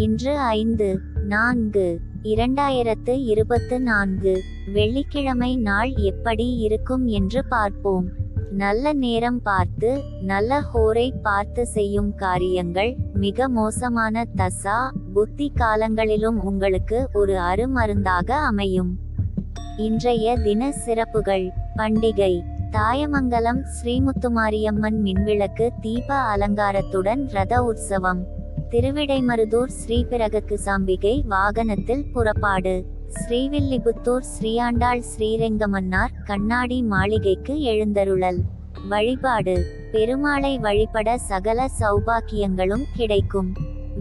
இன்று 5/4/2024 வெள்ளிக்கிழமை நாள் எப்படி இருக்கும் என்று பார்ப்போம். நல்ல நேரம் பார்த்து நல்ல ஹோரை பார்த்து செய்யும் காரியங்கள் மிக மோசமான தசா புத்தி காலங்களிலும் உங்களுக்கு ஒரு அருமருந்தாக அமையும். இன்றைய தின சிறப்புகள். பண்டிகை தாயமங்கலம் ஸ்ரீமுத்துமாரியம்மன் மின்விளக்கு தீப அலங்காரத்துடன் ரத உற்சவம். திருவிடைமருதூர் ஸ்ரீபிரகக்குசாம்பிகை வாகனத்தில் புறப்பாடு. ஸ்ரீவில்லிபுத்தூர் ஸ்ரீயாண்டாள் ஸ்ரீரெங்கமன்னார் கண்ணாடி மாளிகைக்கு எழுந்தருளல். வழிபாடு. பெருமாளை வழிபட சகல சௌபாக்கியங்களும் கிடைக்கும்.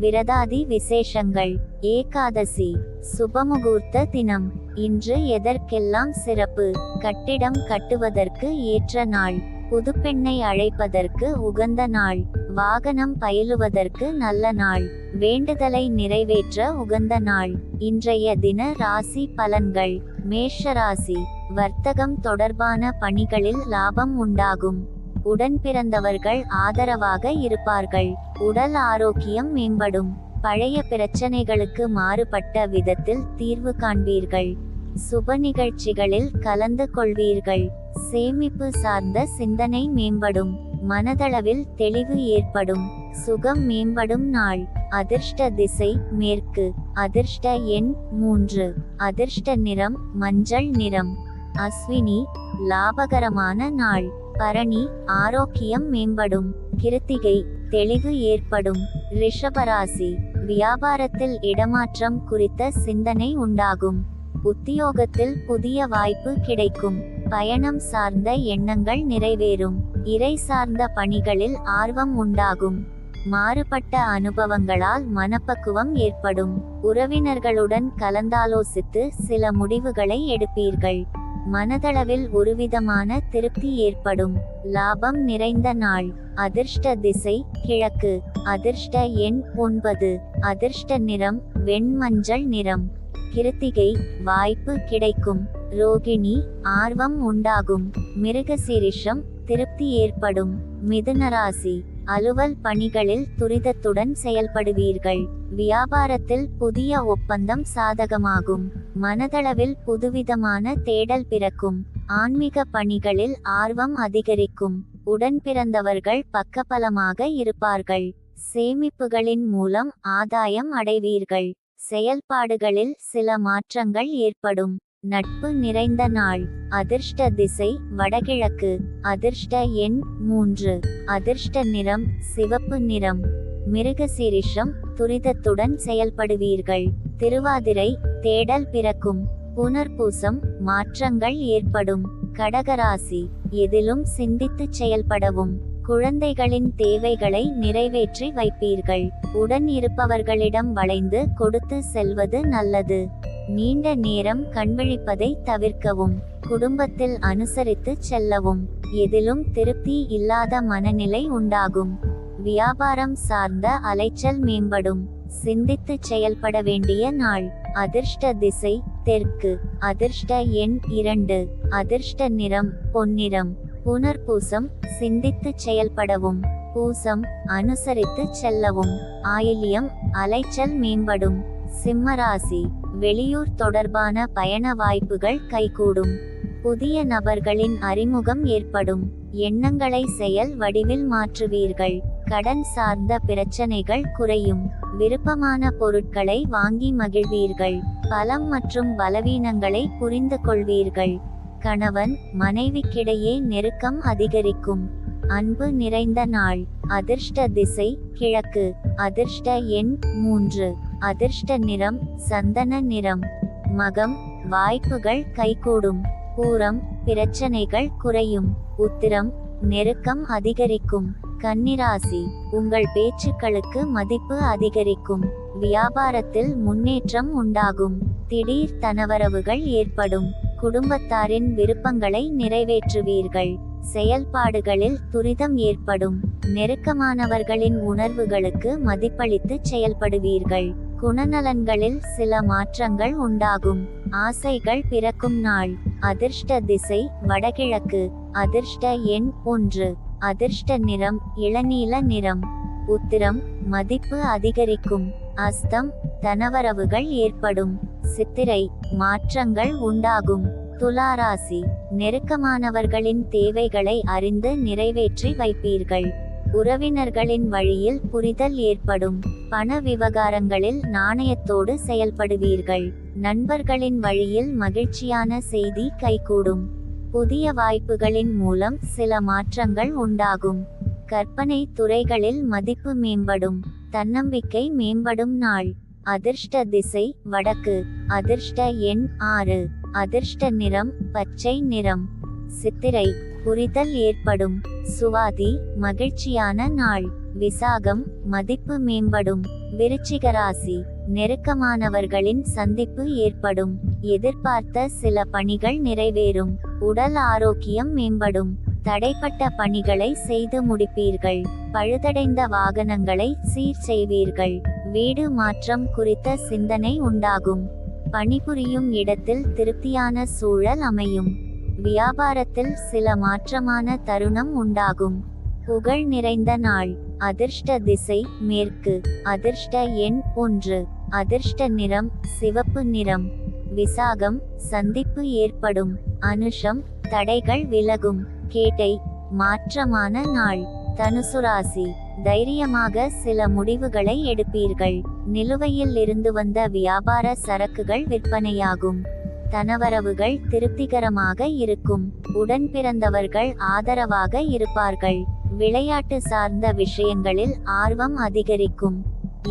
விரதாதி விசேஷங்கள். ஏகாதசி சுபமுகூர்த்த தினம். இன்று எதற்கெல்லாம் சிறப்பு? கட்டிடம் கட்டுவதற்கு ஏற்ற நாள். புதுப்பெண்ணை அழைப்பதற்கு உகந்த நாள். வாகனம் பயிலுவதற்கு நல்ல நாள். வேண்டுதலை நிறைவேற்ற உகந்த நாள். இன்றைய தின ராசி பலன்கள். மேஷராசி. வர்த்தகம் தொடர்பான பணிகளில் லாபம் உண்டாகும். உடன் பிறந்தவர்கள் ஆதரவாக இருப்பார்கள். உடல் ஆரோக்கியம் மேம்படும். பழைய பிரச்சனைகளுக்கு மாறுபட்ட விதத்தில் தீர்வு காண்பீர்கள். சுப நிகழ்ச்சிகளில் கலந்து கொள்வீர்கள். சேமிப்பு சார்ந்த சிந்தனை மேம்படும். மனதளவில் தெளிவு ஏற்படும். சுகம் மேம்படும் நாள். அதிர்ஷ்ட திசை மேற்கு. அதிர்ஷ்ட எண் 3. அதிர்ஷ்ட நிறம் மஞ்சள் நிறம். அஸ்வினி லாபகரமான நாள். பரணி ஆரோக்கியம் மேம்படும். கிருத்திகை தெளிவு ஏற்படும். ரிஷபராசி. வியாபாரத்தில் இடமாற்றம் குறித்த சிந்தனை உண்டாகும். உத்தியோகத்தில் புதிய வாய்ப்பு கிடைக்கும். பயணம் சார்ந்த எண்ணங்கள் நிறைவேறும். இறை சார்ந்த பணிகளில் ஆர்வம் உண்டாகும். மாறுபட்ட அனுபவங்களால் மனப்பக்குவம் ஏற்படும். உறவினர்களுடன் கலந்தாலோசித்து சில முடிவுகளை எடுப்பீர்கள். மனதளவில் ஒருவிதமான திருப்தி ஏற்படும். லாபம் நிறைந்த நாள். அதிர்ஷ்ட திசை கிழக்கு. அதிர்ஷ்ட எண் 9. அதிர்ஷ்ட நிறம் வெண்மஞ்சள் நிறம். கிருத்திகை வாய்ப்பு கிடைக்கும். ரோகிணி ஆர்வம் உண்டாகும். மிருகசீரிஷம் திருப்தி ஏற்படும். மிதுனராசி. அலுவல் பணிகளில் துரிதத்துடன் செயல்படுவீர்கள். வியாபாரத்தில் புதிய ஒப்பந்தம் சாதகமாகும். மனதளவில் புதுவிதமான தேடல் பிறக்கும். ஆன்மீக பணிகளில் ஆர்வம் அதிகரிக்கும். உடன் பிறந்தவர்கள் பக்கபலமாக இருப்பார்கள். சேமிப்புகளின் மூலம் ஆதாயம் அடைவீர்கள். செயல்பாடுகளில் சில மாற்றங்கள் ஏற்படும். நட்பு நிறைந்த நாள். அதிர்ஷ்ட திசை வடகிழக்கு. அதிர்ஷ்ட எண் 3. அதிர்ஷ்ட நிறம் சிவப்பு நிறம். மிருகசீரிஷம் துரிதத்துடன் செயல்படுவீர்கள். திருவாதிரை தேடல் பிறக்கும். புனர்பூசம் மாற்றங்கள் ஏற்படும். கடகராசி. எதிலும் சிந்தித்து செயல்படவும். குழந்தைகளின் தேவைகளை நிறைவேற்றி வைப்பீர்கள். உடன் இருப்பவர்களிடம் வளைந்து கொடுத்து செல்வது நல்லது. நீண்ட நேரம் கண்விழிப்பதை தவிர்க்கவும். குடும்பத்தில் அனுசரித்து செல்லவும். எதிலும் திருப்தி இல்லாத மனநிலை உண்டாகும். வியாபாரம் சார்ந்த அலைச்சல் மேம்படும். சிந்தித்து செயல்பட வேண்டிய நாள். அதிர்ஷ்ட திசை தெற்கு. அதிர்ஷ்ட எண் 2. அதிர்ஷ்ட நிறம் பொன்னிறம். புனர்பூசம் சிந்தித்து செயல்படவும். பூசம் அனுசரித்து செல்லவும். ஆயில்யம் அலைச்சல் மேம்படும். சிம்மராசி. வெளியூர் தொடர்பான பயண வாய்ப்புகள் கைகூடும். புதிய நபர்களின் அறிமுகம் ஏற்படும். எண்ணங்களை செயல் வடிவில் மாற்றுவீர்கள். கடன் சார்ந்த பிரச்சனைகள் குறையும். விருப்பமான பொருட்களை வாங்கி மகிழ்வீர்கள். பலம் மற்றும் பலவீனங்களை புரிந்து கொள்வீர்கள். கணவன் மனைவிக்கிடையே நெருக்கம் அதிகரிக்கும். அன்பு நிறைந்த நாள். அதிர்ஷ்ட திசை கிழக்கு. அதிர்ஷ்ட எண் 3. அதிர்ஷ்ட நிறம் சந்தன நிறம். மகம் வாய்ப்புகள் கைகூடும். பூரம் பிரச்சனைகள் குறையும். உத்திரம் நெருக்கம் அதிகரிக்கும். கன்னிராசி. உங்கள் பேச்சுக்களுக்கு மதிப்பு அதிகரிக்கும். வியாபாரத்தில் முன்னேற்றம் உண்டாகும். திடீர் தனவரவுகள் ஏற்படும். குடும்பத்தாரின் விருப்பங்களை நிறைவேற்றுவீர்கள். செயல்பாடுகளில் துரிதம் ஏற்படும். நெருக்கமானவர்களின் உணர்வுகளுக்கு மதிப்பளித்து செயல்படுவீர்கள். குணநலன்களில் சில மாற்றங்கள் உண்டாகும். ஆசைகள் பிறக்கும் நாள். அதிர்ஷ்ட திசை வடகிழக்கு. அதிர்ஷ்ட எண் 1. அதிர்ஷ்ட நிறம் இளநீல நிறம். உத்திரம் மதிப்பு அதிகரிக்கும். அஸ்தம் தனவரவுகள் ஏற்படும். சித்திரை மாற்றங்கள் உண்டாகும். துலாராசி நெருக்கமானவர்களின் தேவைகளை அறிந்து நிறைவேற்றி வைப்பீர்கள். உறவினர்களின் வழியில் புரிதல் ஏற்படும். பண விவகாரங்களில் நாணயத்தோடு செயல்படுவீர்கள். நண்பர்களின் வழியில் மகிழ்ச்சியான செய்தி கைகூடும். புதிய வாய்ப்புகளின் மூலம் சில மாற்றங்கள் உண்டாகும். கற்பனை துறைகளில் மதிப்பு மேம்படும். தன்னம்பிக்கை மேம்படும் நாள். அதிர்ஷ்ட திசை வடக்கு. அதிர்ஷ்ட எண் 6. அதிர்ஷ்ட நிறம் பச்சை நிறம். சித்திரை புரிதல் ஏற்படும். சுவாதி மகிழ்ச்சியான நாள். விசாகம் மதிப்பு மேம்படும். விருச்சிக ராசி நெருக்கமானவர்களின் சந்திப்பு ஏற்படும். எதிர்பார்த்த சில பணிகள் நிறைவேறும். உடல் ஆரோக்கியம் மேம்படும். தடைப்பட்ட பணிகளை செய்து முடிப்பீர்கள். பழுதடைந்த வாகனங்களை சீர் செய்வீர்கள். வீடு மாற்றம் குறித்த சிந்தனை உண்டாகும். பணிபுரியும் இடத்தில் திருப்தியான சூழல் அமையும். வியாபாரத்தில் சில மாற்றமான தருணம் உண்டாகும். புகழ் நிறைந்த நாள். அதிர்ஷ்ட திசை மேற்கு. அதிர்ஷ்ட எண் 1. அதிர்ஷ்ட நிறம் சிவப்பு நிறம். விசாகம் சந்திப்பு ஏற்படும். அனுஷம் தடைகள் விலகும். கேட்டை மாற்றமான நாள். தனுசு ராசி தைரியமாக சில முடிவுகளை எடுப்பீர்கள். நிலுவையில் இருந்து வந்த வியாபார சரக்குகள் விற்பனையாகும். தனவரவுகள் திருப்திகரமாக இருக்கும். உடன் பிறந்தவர்கள் ஆதரவாக இருப்பார்கள். விளையாட்டு சார்ந்த விஷயங்களில் ஆர்வம் அதிகரிக்கும்.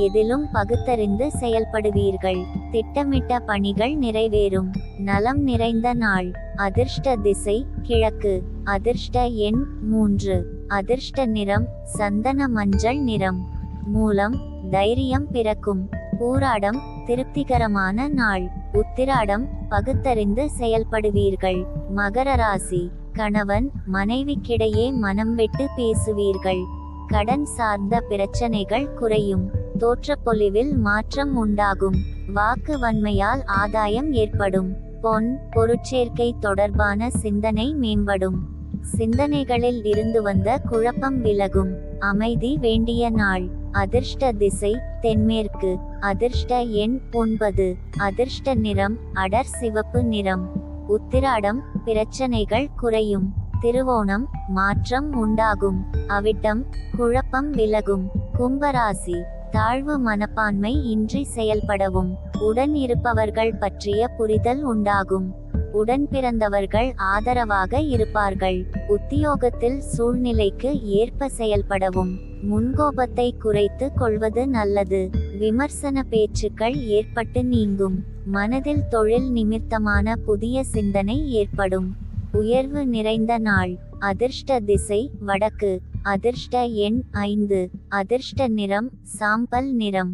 எதிலும் பகுத்தறிந்து செயல்படுவீர்கள். திட்டமிட்ட பணிகள் நிறைவேறும். நலம் நிறைந்த நாள். அதிர்ஷ்ட திசை கிழக்கு. அதிர்ஷ்ட எண் 3. அதிர்ஷ்ட நிறம் சந்தன மஞ்சள் நிறம். மூலம் தைரியம் பிறக்கும். பூராடம் திருப்திகரமான நாள். உத்திராடம் பகுத்தறிந்து செயல்படுவீர்கள். மகர ராசி கணவன் மனைவிக்கிடையே மனம் விட்டு பேசுவீர்கள். கடன் சார்ந்த பிரச்சனைகள் குறையும். தோற்றப்பொலிவில் மாற்றம் உண்டாகும். வாக்கு வன்மையால் ஆதாயம் ஏற்படும். பொன் பொருட்சேர்க்கை தொடர்பான சிந்தனை மேம்படும். சிந்தனைகளில் இருந்து வந்த குழப்பம் விலகும். அமைதி வேண்டிய நாள். அதிர்ஷ்ட திசை தென்மேற்கு. அதிர்ஷ்ட எண் 9. அதிர்ஷ்ட நிறம் அடர் சிவப்பு நிறம். உத்திராடம் பிரச்சனைகள் குறையும். திருவோணம் மாற்றம் உண்டாகும். அவிட்டம் குழப்பம் விலகும். கும்பராசி தாழ்வு மனப்பான்மை இன்றி செயல்படவும். உடன் இருப்பவர்கள் பற்றிய புரிதல் உண்டாகும். உடன் பிறந்தவர்கள் ஆதரவாக இருப்பார்கள். உத்தியோகத்தில் சூழ்நிலைக்கு ஏற்ப செயல்படவும். முன்கோபத்தை குறைத்து கொள்வது நல்லது. விமர்சன பேச்சுக்கள் ஏற்பட்டு நீங்கும். மனதில் தொழில் நிமித்தமான புதிய சிந்தனை ஏற்படும். உயர்வு நிறைந்த நாள். அதிர்ஷ்ட திசை வடக்கு. அதிர்ஷ்ட எண் 5. அதிர்ஷ்ட நிறம் சாம்பல் நிறம்.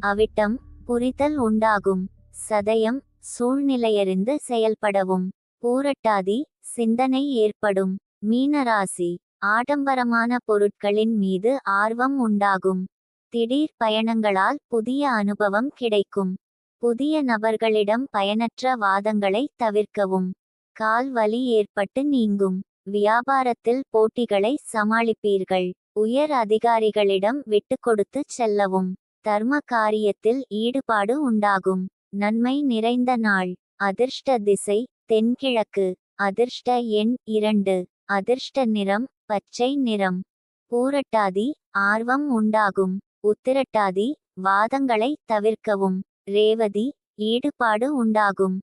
அவிட்டம் புரிதல் உண்டாகும். சதயம் சூழ்நிலையறிந்து செயல்படவும். பூரட்டாதி சிந்தனை ஏற்படும். மீனராசி ஆடம்பரமான பொருட்களின் மீது ஆர்வம் உண்டாகும். திடீர் பயணங்களால் புதிய அனுபவம் கிடைக்கும். புதிய நபர்களிடம் பயனற்ற வாதங்களை தவிர்க்கவும். கால் வலி ஏற்பட்டு நீங்கும். வியாபாரத்தில் போட்டிகளை சமாளிப்பீர்கள். உயர் அதிகாரிகளிடம் விட்டுக்கொடுத்து செல்லவும். தர்ம காரியத்தில் ஈடுபாடு உண்டாகும். நன்மை நிறைந்த நாள். அதிர்ஷ்ட திசை தென்கிழக்கு. அதிர்ஷ்ட எண் 2. அதிர்ஷ்ட நிறம் பச்சை நிறம். பூரட்டாதி ஆர்வம் உண்டாகும். உத்திரட்டாதி வாதங்களை தவிர்க்கவும். ரேவதி ஈடுபாடு உண்டாகும்.